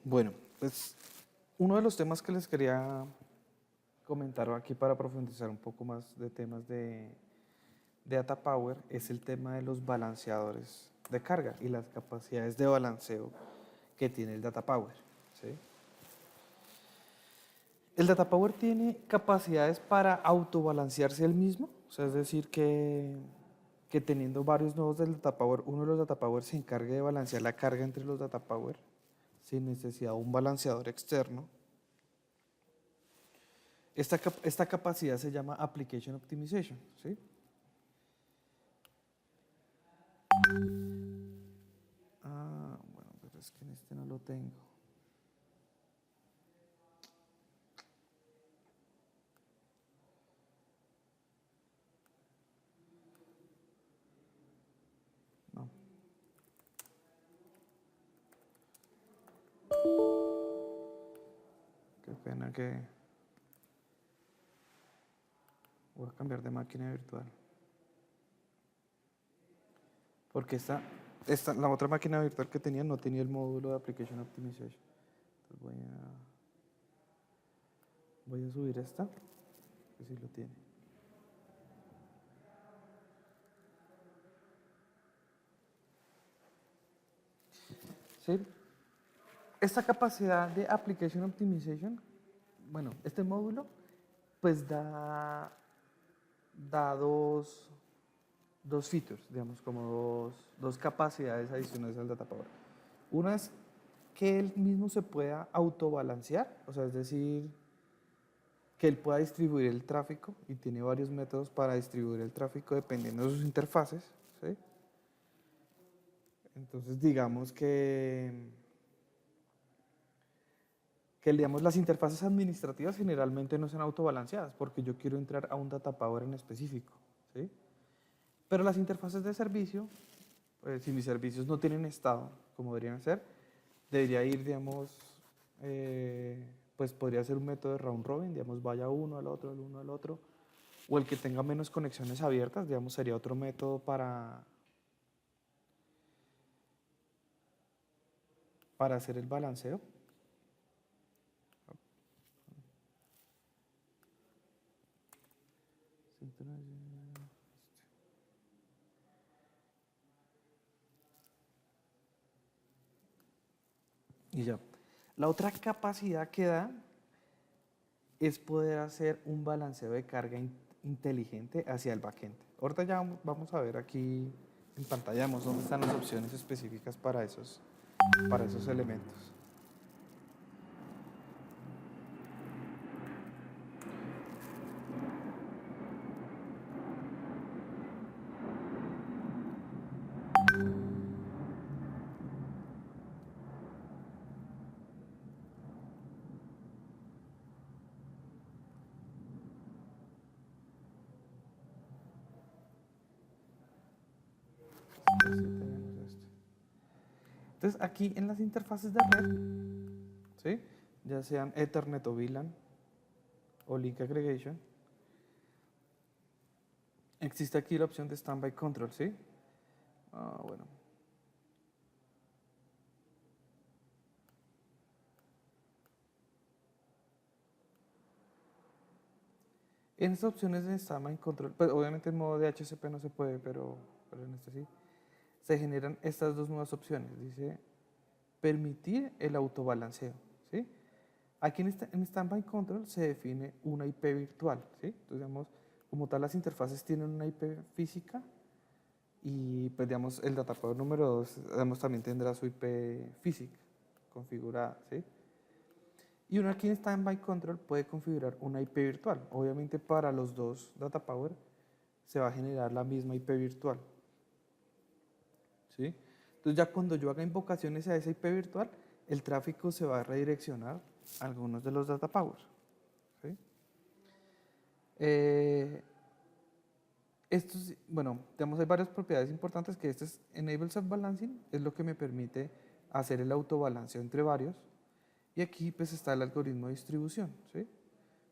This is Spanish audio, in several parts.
Bueno, pues uno de los temas que les quería comentar aquí para profundizar un poco más de temas de Data Power es el tema de los balanceadores de carga y las capacidades de balanceo que tiene el Data Power. ¿Sí? El Data Power tiene capacidades para autobalancearse él mismo, o sea, es decir, que teniendo varios nodos del Data Power, uno de los Data Power se encargue de balancear la carga entre los Data Power sin necesidad de un balanceador externo. Esta capacidad se llama Application Optimization, ¿sí? Bueno, pero es que en este no lo tengo. No, qué pena que voy a cambiar de máquina virtual. Porque la otra máquina virtual que tenía no tenía el módulo de Application Optimization. Entonces voy a subir esta, que sí lo tiene. ¿Sí? Esta capacidad de Application Optimization, bueno, este módulo, pues da dos features, digamos, como dos capacidades adicionales al Data Power. Una es que él mismo se pueda autobalancear, o sea, es decir, que él pueda distribuir el tráfico y tiene varios métodos para distribuir el tráfico dependiendo de sus interfaces. ¿Sí? Entonces, digamos que digamos, las interfaces administrativas generalmente no son autobalanceadas porque yo quiero entrar a un Data Power en específico. ¿Sí? Pero las interfaces de servicio, pues, si mis servicios no tienen estado como deberían ser, debería ir, digamos, pues podría ser un método de round robin, digamos, vaya uno al otro, el uno al otro, o el que tenga menos conexiones abiertas, digamos, sería otro método para hacer el balanceo. Y ya. La otra capacidad que da es poder hacer un balanceo de carga inteligente hacia el backend. Ahorita ya vamos a ver aquí en pantalla dónde están las opciones específicas para esos elementos. Entonces aquí en las interfaces de red, ¿sí? Ya sean Ethernet o VLAN o Link Aggregation, existe aquí la opción de Standby Control, ¿sí? Bueno. En estas opciones de Standby Control, pues obviamente en modo de HCP no se puede, pero en este sí, se generan estas dos nuevas opciones. Dice permitir el autobalanceo, ¿sí? Aquí en Standby Control se define una IP virtual, ¿sí? Entonces, digamos, como tal las interfaces tienen una IP física y, pues, digamos, el datapower número 2, digamos, también tendrá su IP física configurada, ¿sí? Y uno aquí en Standby Control puede configurar una IP virtual. Obviamente para los dos datapower se va a generar la misma IP virtual, ¿sí? Entonces ya cuando yo haga invocaciones a esa IP virtual, el tráfico se va a redireccionar a algunos de los data powers, ¿sí? Bueno, tenemos hay varias propiedades importantes que este es Enable Self-Balancing, es lo que me permite hacer el autobalanceo entre varios. Y aquí pues está el algoritmo de distribución, ¿sí?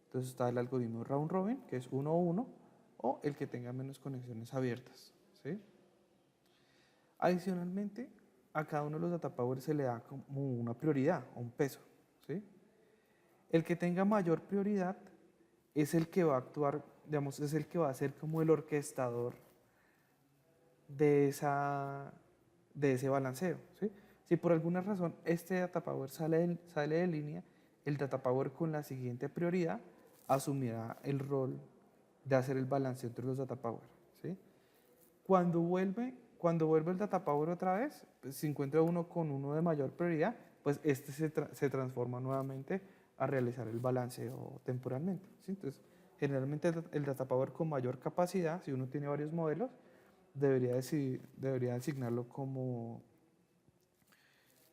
Entonces está el algoritmo Round Robin, que es 1-1, o el que tenga menos conexiones abiertas, ¿sí? Adicionalmente, a cada uno de los data powers se le da como una prioridad o un peso, ¿sí? El que tenga mayor prioridad es el que va a actuar, digamos, es el que va a ser como el orquestador de, de ese balanceo, ¿sí? Si por alguna razón este data power sale de línea, el data power con la siguiente prioridad asumirá el rol de hacer el balanceo entre los data power, ¿sí? Cuando vuelve el data power otra vez, pues, si encuentra uno con uno de mayor prioridad, pues este se transforma nuevamente a realizar el balanceo temporalmente, ¿sí? Entonces, generalmente el data power con mayor capacidad, si uno tiene varios modelos, debería designarlo como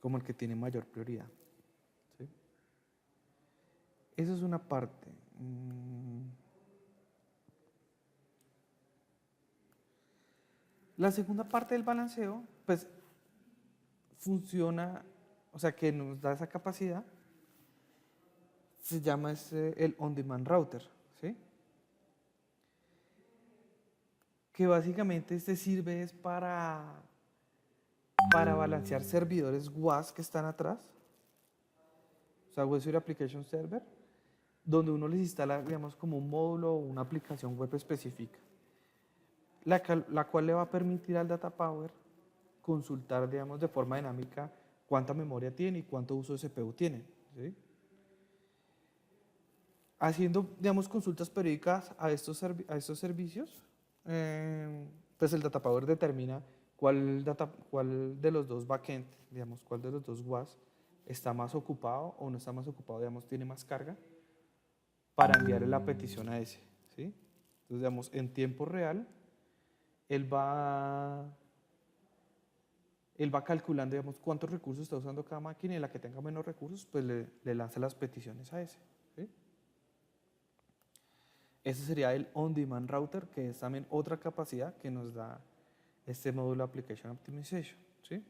el que tiene mayor prioridad, ¿sí? Esa es una parte. La segunda parte del balanceo, pues funciona, o sea, que nos da esa capacidad, se llama el on-demand router, ¿sí? Que básicamente este sirve es para balancear servidores WAS que están atrás, o sea, Web Service Application Server, donde uno les instala, digamos, como un módulo o una aplicación web específica, la cual le va a permitir al Data Power consultar, digamos, de forma dinámica cuánta memoria tiene y cuánto uso de CPU tiene, ¿sí? Haciendo, digamos, consultas periódicas a estos servicios, pues el Data Power determina cuál de los dos backend, digamos, cuál de los dos WAS está más ocupado o no está más ocupado, digamos, tiene más carga para enviarle la petición a ese, ¿sí? Entonces, digamos, en tiempo real, él va, él va calculando, digamos, cuántos recursos está usando cada máquina y la que tenga menos recursos, pues le lanza las peticiones a ese, ¿sí? Ese sería el on-demand router, que es también otra capacidad que nos da este módulo Application Optimization, ¿sí?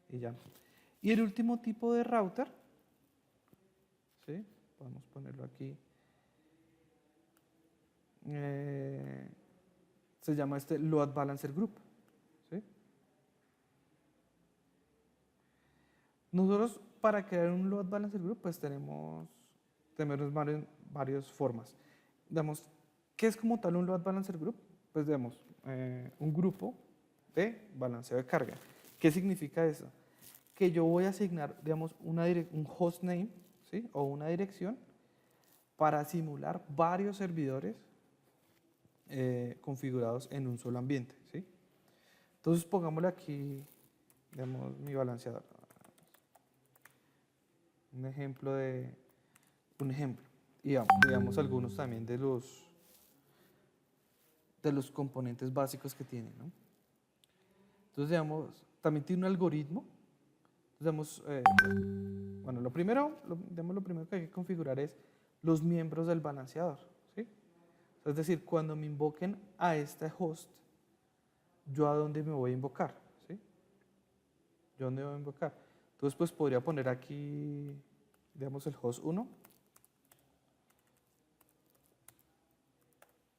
Y ya. Y el último tipo de router, ¿sí? Podemos ponerlo aquí. Se llama este Load Balancer Group, ¿sí? Nosotros para crear un Load Balancer Group pues tenemos varias formas. Digamos, ¿qué es como tal un Load Balancer Group? Pues digamos, un grupo de balanceo de carga. ¿Qué significa eso? Que yo voy a asignar, digamos, un hostname, ¿sí? O una dirección para simular varios servidores configurados en un solo ambiente, ¿sí? Entonces pongámosle aquí, digamos, mi balanceador. Un ejemplo. Y digamos algunos también de los componentes básicos que tiene, ¿no? Entonces, digamos, también tiene un algoritmo. Entonces, bueno, lo primero que hay que configurar es los miembros del balanceador, ¿sí? Es decir, cuando me invoquen a este host, ¿yo a dónde me voy a invocar? ¿Sí? ¿Yo a dónde voy a invocar? Entonces, pues podría poner aquí, digamos, el host 1.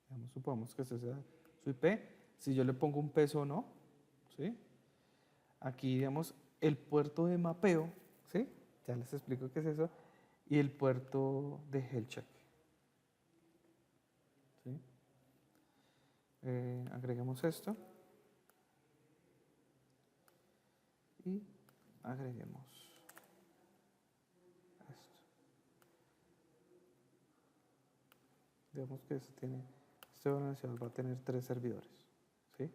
Digamos, supongamos que este sea su IP. Si yo le pongo un peso o no, ¿sí? Aquí, digamos, el puerto de mapeo, ¿sí? Ya les explico qué es eso. Y el puerto de health check, ¿sí? Agreguemos esto y agreguemos esto. Digamos que este balanceador va a tener 3 servidores, ¿sí?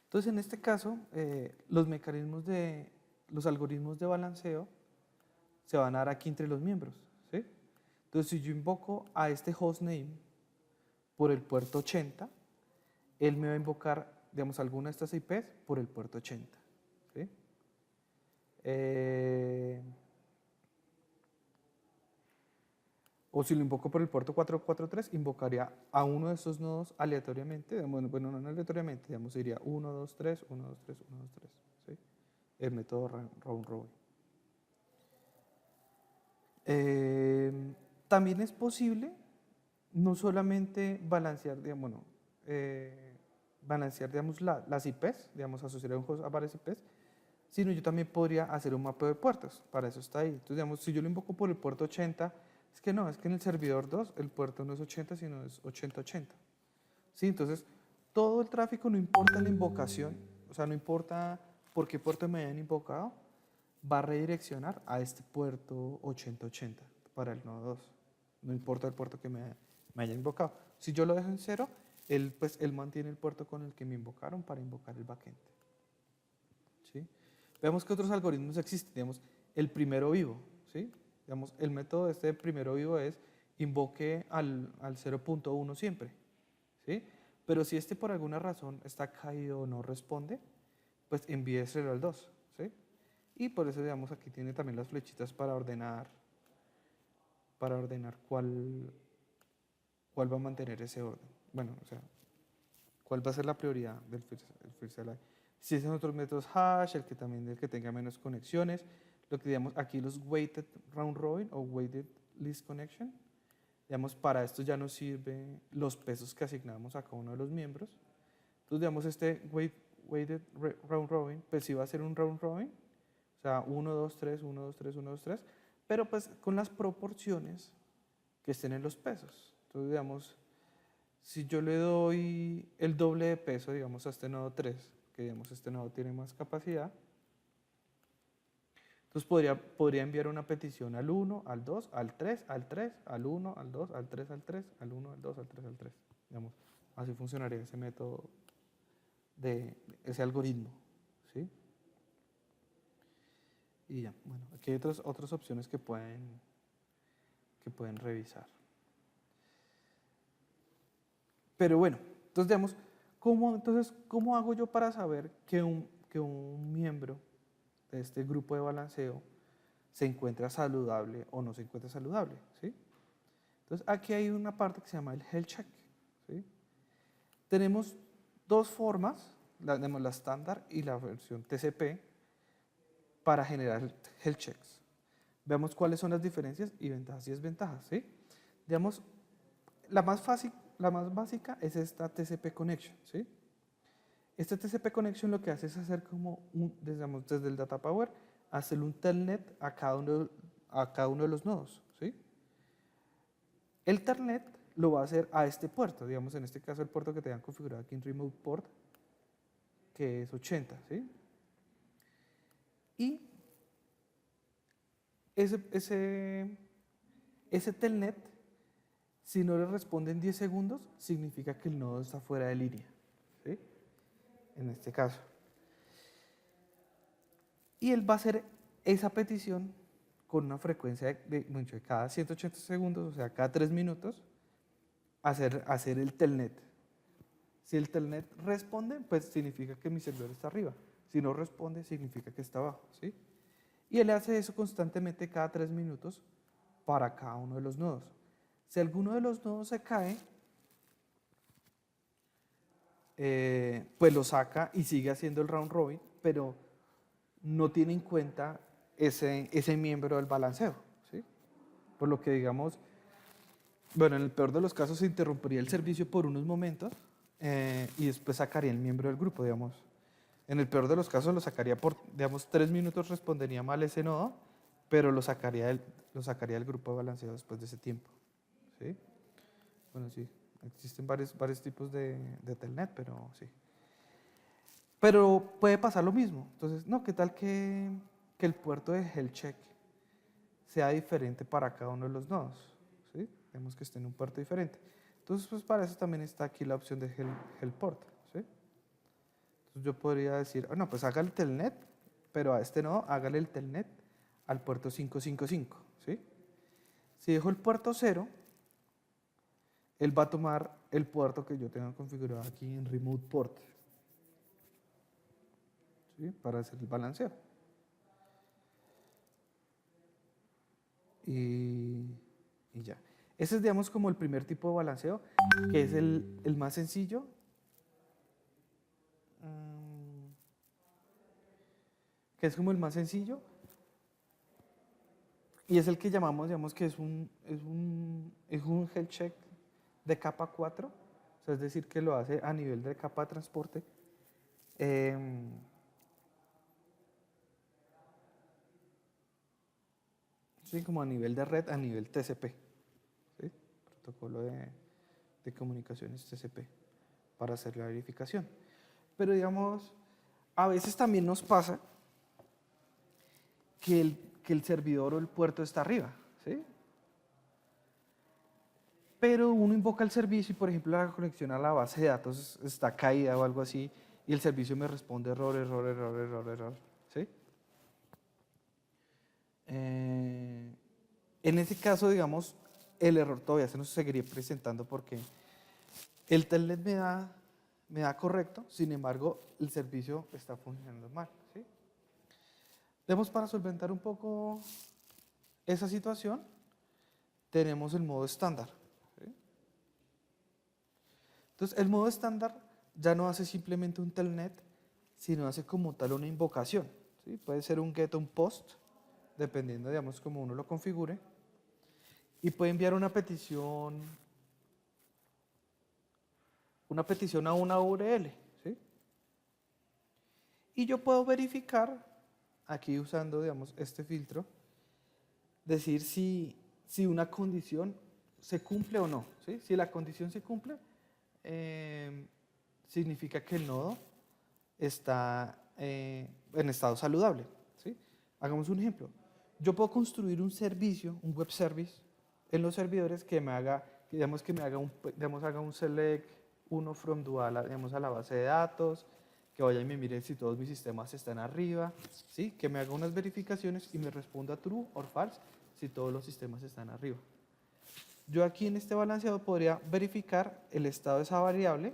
Entonces, en este caso, los algoritmos de balanceo se van a dar aquí entre los miembros, ¿sí? Entonces, si yo invoco a este hostname por el puerto 80, él me va a invocar, digamos, alguna de estas IPs por el puerto 80, ¿sí? O si lo invoco por el puerto 443, invocaría a uno de esos nodos aleatoriamente, bueno, no aleatoriamente, digamos, iría 1, 2, 3, 1, 2, 3, 1, 2, 3, ¿sí? El método round robin. También es posible no solamente balancear, digamos, bueno, balancear, digamos, las IPs, digamos, asociar un host a varias IPs, sino yo también podría hacer un mapeo de puertos, para eso está ahí. Entonces, digamos, si yo lo invoco por el puerto 80, es que no, es que en el servidor 2 el puerto no es 80, sino es 8080. ¿Sí? Entonces, todo el tráfico, no importa la invocación, o sea, no importa por qué puerto me hayan invocado, va a redireccionar a este puerto 8080 para el nodo 2. No importa el puerto que me haya invocado. Si yo lo dejo en 0, él mantiene el puerto con el que me invocaron para invocar el backend. ¿Sí? Veamos que otros algoritmos existen. Digamos, el primero vivo. ¿Sí? Digamos, el método de este primero vivo es invoque al 0.1 siempre. ¿Sí? Pero si este por alguna razón está caído o no responde, pues envíeselo al 2. ¿Sí? Y por eso, digamos, aquí tiene también las flechitas para ordenar cuál va a mantener ese orden. Bueno, o sea, cuál va a ser la prioridad del first alive. Si es en otros métodos hash, el que tenga menos conexiones, lo que digamos aquí los weighted round robin o weighted least connection, digamos, para esto ya nos sirve los pesos que asignamos a cada uno de los miembros. Entonces, digamos, este weighted round robin, pues sí va a ser un round robin, o sea, 1, 2, 3, 1, 2, 3, 1, 2, 3, pero pues con las proporciones que estén en los pesos. Entonces, digamos, si yo le doy el doble de peso, digamos, a este nodo 3, que digamos este nodo tiene más capacidad, entonces podría enviar una petición al 1, al 2, al 3, al 3, al 1, al 2, al 3, al 3, al 1, al 2, al 3, al 3. Digamos, así funcionaría ese método de ese algoritmo. ¿Sí? Y ya, bueno, aquí hay otras opciones que pueden revisar. Pero bueno, entonces digamos, ¿cómo hago yo para saber que un miembro de este grupo de balanceo se encuentra saludable o no se encuentra saludable? ¿Sí? Entonces aquí hay una parte que se llama el health check. ¿Sí? Tenemos dos formas, la estándar y la versión TCP, para generar health checks. Veamos cuáles son las diferencias y ventajas y desventajas. ¿Sí? Digamos, la más básica es esta TCP connection. ¿Sí? Este TCP connection lo que hace es hacer como desde el data power, hacer un telnet a cada uno de los nodos. ¿Sí? El telnet lo va a hacer a este puerto, digamos en este caso el puerto que tengan configurado aquí en remote port, que es 80. ¿Sí? Y ese telnet, si no le responde en 10 segundos, significa que el nodo está fuera de línea. ¿Sí? En este caso. Y él va a hacer esa petición con una frecuencia de cada 180 segundos, o sea, cada 3 minutos, hacer el telnet. Si el telnet responde, pues significa que mi servidor está arriba. Si no responde, significa que está abajo. ¿Sí? Y él hace eso constantemente cada 3 minutos para cada uno de los nodos. Si alguno de los nodos se cae, pues lo saca y sigue haciendo el round robin, pero no tiene en cuenta ese miembro del balanceo. ¿Sí? Por lo que digamos, bueno, en el peor de los casos se interrumpiría el servicio por unos momentos y después sacaría el miembro del grupo, digamos. En el peor de los casos lo sacaría por, digamos, 3 minutos respondería mal ese nodo, pero lo sacaría del grupo de balanceo después de ese tiempo. ¿Sí? Bueno, sí, existen varios tipos de telnet, pero sí. Pero puede pasar lo mismo. Entonces, no, ¿qué tal que el puerto de health check sea diferente para cada uno de los nodos? ¿Sí? Vemos que esté en un puerto diferente. Entonces, pues para eso también está aquí la opción de health port. ¿Sí? Entonces yo podría decir, no, pues hágale el telnet, pero a este nodo hágale el telnet al puerto 555. ¿Sí? Si dejo el puerto 0, él va a tomar el puerto que yo tenga configurado aquí en remote port. ¿Sí? Para hacer el balanceo. Y ya. Ese es, digamos, como el primer tipo de balanceo, que es el más sencillo. Que es como el más sencillo. Y es el que llamamos, digamos, que es un health check de capa 4, O sea, es decir, que lo hace a nivel de capa de transporte. em, sí, como a nivel de red, a nivel TCP, ¿sí? Protocolo de comunicaciones TCP, para hacer la verificación. Pero digamos, a veces también nos pasa que el servidor o el puerto está arriba, ¿sí? Pero uno invoca el servicio y, por ejemplo, la conexión a la base de datos está caída o algo así, y el servicio me responde error, error, error, error, error, ¿sí? Eh, en ese caso, digamos, el error todavía se nos seguiría presentando porque el telnet me da correcto, sin embargo, el servicio está funcionando mal, ¿sí? Digamos, para solventar un poco esa situación, tenemos el modo estándar, ¿sí? Entonces, el modo estándar ya no hace simplemente un telnet, sino hace como tal una invocación, ¿sí? Puede ser un get, un post, dependiendo, digamos, cómo uno lo configure, y puede enviar una petición a una URL, ¿sí? Y yo puedo verificar, aquí usando, digamos, este filtro, decir si una condición se cumple o no, ¿sí? Si la condición se cumple, eh, significa que el nodo está en estado saludable, ¿sí? Hagamos un ejemplo. Yo puedo construir un servicio, un web service, en los servidores que me haga, digamos que me haga haga un select uno from dual, digamos, a la base de datos, que vaya y me mire si todos mis sistemas están arriba, ¿sí? Que me haga unas verificaciones y me responda true or false si todos los sistemas están arriba. Yo aquí en este balanceado podría verificar el estado de esa variable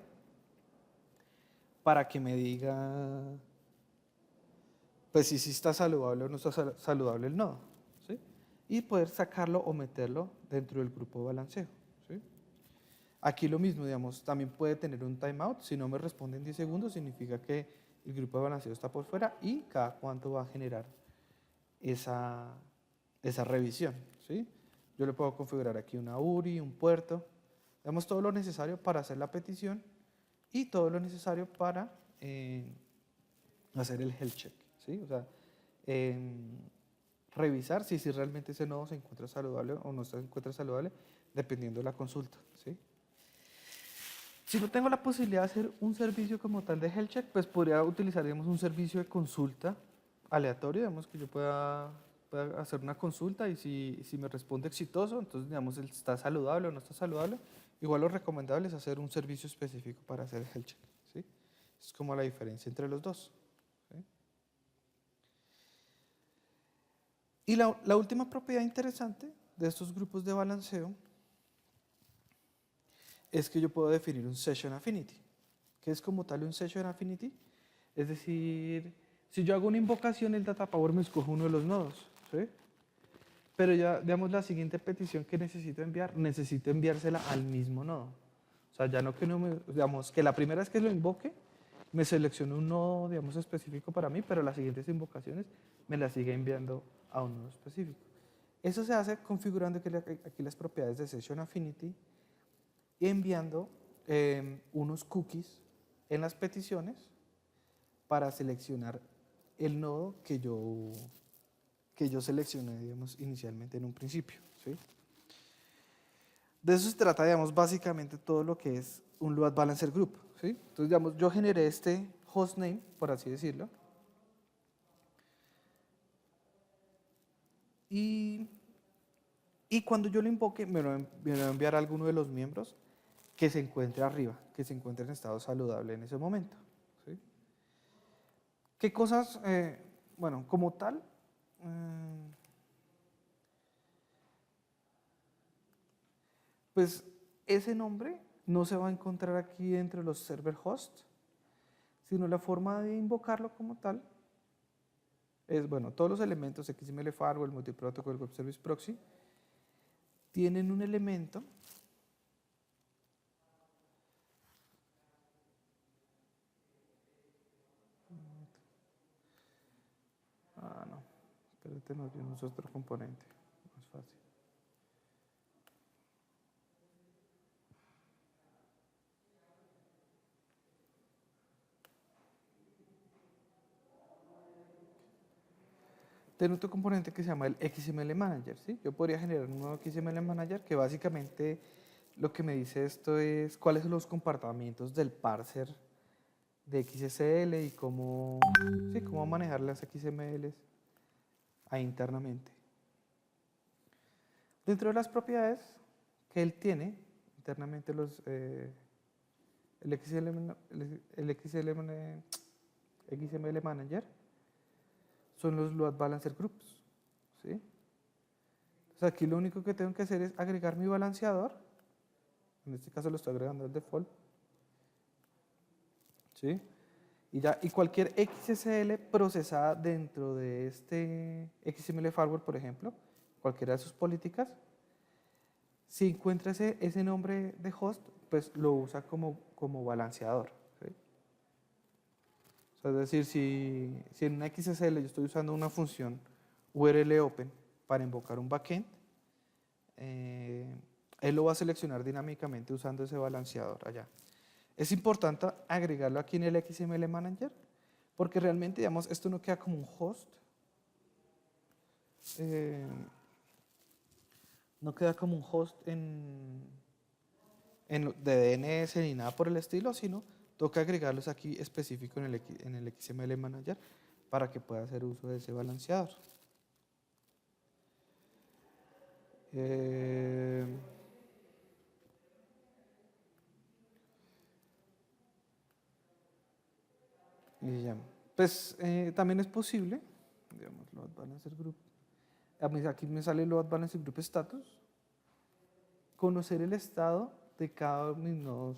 para que me diga, pues, si está saludable o no está saludable el nodo, ¿sí? Y poder sacarlo o meterlo dentro del grupo de balanceo, ¿sí? Aquí lo mismo, digamos, también puede tener un timeout. Si no me responde en 10 segundos, significa que el grupo de balanceo está por fuera y cada cuánto va a generar esa revisión, ¿sí? Yo le puedo configurar aquí una URI, un puerto, digamos, todo lo necesario para hacer la petición y todo lo necesario para hacer el health check, ¿sí? O sea, revisar si realmente ese nodo se encuentra saludable o no se encuentra saludable, dependiendo de la consulta, ¿sí? Si no tengo la posibilidad de hacer un servicio como tal de health check, pues podría utilizar, digamos, un servicio de consulta aleatorio, digamos, que yo pueda hacer una consulta y si me responde exitoso, entonces, digamos, él está saludable o no está saludable. Igual lo recomendable es hacer un servicio específico para hacer el health check, ¿sí? Es como la diferencia entre los dos, ¿sí? Y la última propiedad interesante de estos grupos de balanceo es que yo puedo definir un session affinity. ¿Qué es como tal un session affinity? Es decir, si yo hago una invocación, el data power me escoge uno de los nodos, ¿sí? Pero ya, digamos, la siguiente petición que necesito enviársela al mismo nodo. O sea, ya no que no digamos, que la primera vez que lo invoque, me seleccione un nodo, digamos, específico para mí, pero las siguientes invocaciones me las sigue enviando a un nodo específico. Eso se hace configurando aquí las propiedades de Session Affinity y enviando unos cookies en las peticiones para seleccionar el nodo que yo seleccioné, digamos, inicialmente en un principio, ¿sí? De eso se trata, digamos, básicamente todo lo que es un load balancer group, ¿sí? Entonces, digamos, yo generé este hostname, por así decirlo, y, y cuando yo lo invoque, me va a enviar a alguno de los miembros que se encuentre arriba, que se encuentre en estado saludable en ese momento, ¿sí? ¿Qué cosas, bueno, como tal, mm, pues ese nombre no se va a encontrar aquí entre los server hosts, sino la forma de invocarlo como tal es, bueno, todos los elementos XML Firewall, Multiprotocol, Web Service Proxy, tienen un elemento no, espérate, nos vimos otro componente, más fácil. tiene otro componente que se llama el XML Manager, ¿sí? Yo podría generar un nuevo XML Manager que básicamente lo que me dice esto es cuáles son los comportamientos del parser de XSL y cómo, sí, cómo manejar las XMLs ahí internamente. Dentro de las propiedades que él tiene internamente el XML Manager son los Load Balancer Groups, ¿sí? Entonces aquí lo único que tengo que hacer es agregar mi balanceador, en este caso lo estoy agregando al default, ¿sí? Y cualquier XSL procesada dentro de este XML Firewall, por ejemplo, cualquiera de sus políticas, si encuentra ese nombre de host, pues lo usa como balanceador, ¿sí? O sea, es decir, si en una XSL yo estoy usando una función URL open para invocar un backend, él lo va a seleccionar dinámicamente usando ese balanceador allá. Es importante agregarlo aquí en el XML Manager, porque realmente, digamos, esto no queda como un host, no queda como un host de DNS ni nada por el estilo, sino toca agregarlos aquí específico en el XML Manager para que pueda hacer uso de ese balanceador. Y ya. Pues también es posible, digamos, Load Balancer Group. Aquí me sale Load Balancer Group Status. Conocer el estado de cada uno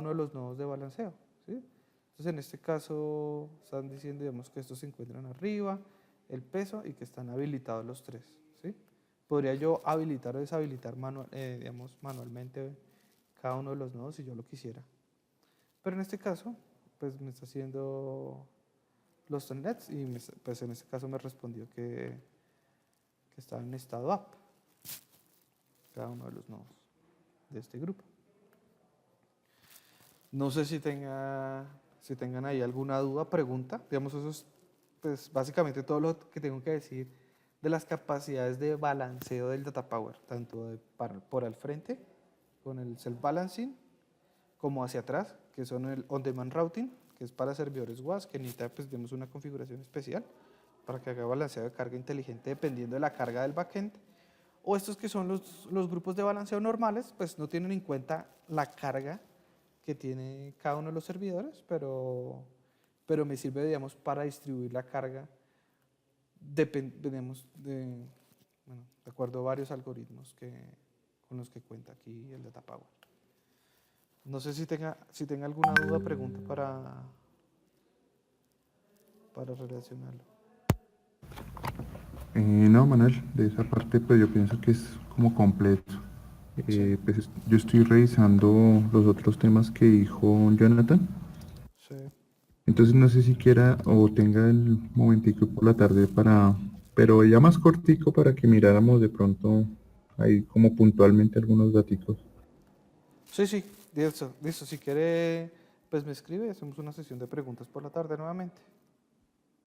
de los nodos de balanceo, ¿sí? Entonces en este caso están diciendo, digamos, que estos se encuentran arriba, el peso y que están habilitados los tres, ¿sí? Podría yo habilitar o deshabilitar digamos, manualmente cada uno de los nodos si yo lo quisiera. Pero en este caso, pues me está haciendo los telnets y pues en este caso me respondió que estaba en estado up, cada uno de los nodos de este grupo. No sé si tengan ahí alguna duda, pregunta. Digamos, eso es pues, básicamente todo lo que tengo que decir de las capacidades de balanceo del Data Power, tanto por al frente, con el self-balancing, como hacia atrás, que son el on-demand routing, que es para servidores WAS, que necesita pues, digamos, una configuración especial para que haga balanceo de carga inteligente dependiendo de la carga del backend. O estos que son los grupos de balanceo normales, pues no tienen en cuenta la carga que tiene cada uno de los servidores, pero me sirve, digamos, para distribuir la carga de acuerdo a varios algoritmos con los que cuenta aquí el Data Power. No sé si tenga alguna duda o pregunta para relacionarlo. No, Manuel, de esa parte pues yo pienso que es como completo. Sí, Pues yo estoy revisando los otros temas que dijo Jonathan. sí. Entonces no sé si quiera o tenga el momentico por la tarde pero ya más cortico para que miráramos de pronto ahí como puntualmente algunos daticos. Sí, listo. Si quiere, pues me escribe y hacemos una sesión de preguntas por la tarde nuevamente.